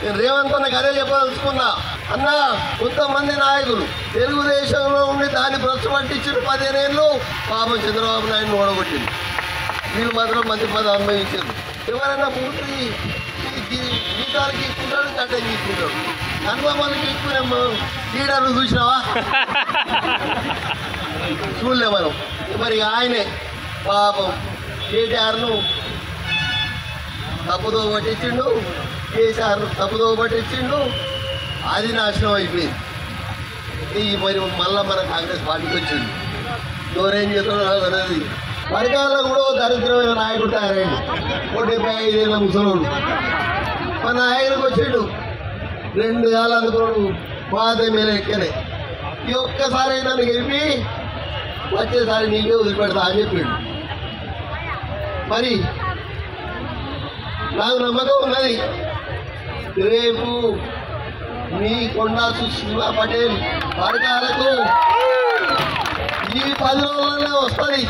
నేను రేవంత్ అన్నకు అదే చెప్పదలుచుకున్నా. అన్న, కొంతమంది నాయకులు తెలుగుదేశంలో ఉండి దాన్ని భ్రష్టు పట్టించిన 15 ఏళ్ళు పాపం చంద్రబాబు నాయుడు ఓడగొట్టింది. వీళ్ళు మాత్రం మంచి పదవి అనుభవించారు. ఎవరైనా పూర్తి జీతాలకి ఎక్కుంటాడు, గడ్డకి ఎక్కుంటాడు. అనుభవాలకి ఎక్కువ లీడర్లు చూసినావా? చూడలే మనం. మరి ఆయనే పాపం కేటీఆర్ను తప్పుదో పట్టించిండు, కేసీఆర్ను తప్పుదో పట్టించిండు. అది నాశనం అయిపోయింది. మరి మళ్ళా మన కాంగ్రెస్ పార్టీకి వచ్చింది. ఎవరేం చేస్తున్నాడు అనేది పరికారంలో కూడా దరిద్రమైన నాయకుడు తయారైంది. 75 ఏళ్ళ ముసలోడు మన నాయకుడికి వచ్చిండు. 2 ఏళ్ళు అందుకున్నాడు. పాత మీద ఎక్కనే ఈ ఒక్కసారి నన్ను గెలిపి వచ్చేసారి నీకే వదిలిపెడతా అని చెప్పిండు. మరి నాకు నమ్మకం ఉన్నది, రేపు మీ కొండా సుశీలా పటేల్ వర్గాలకు ఈ 10 రోజులనే వస్తుంది.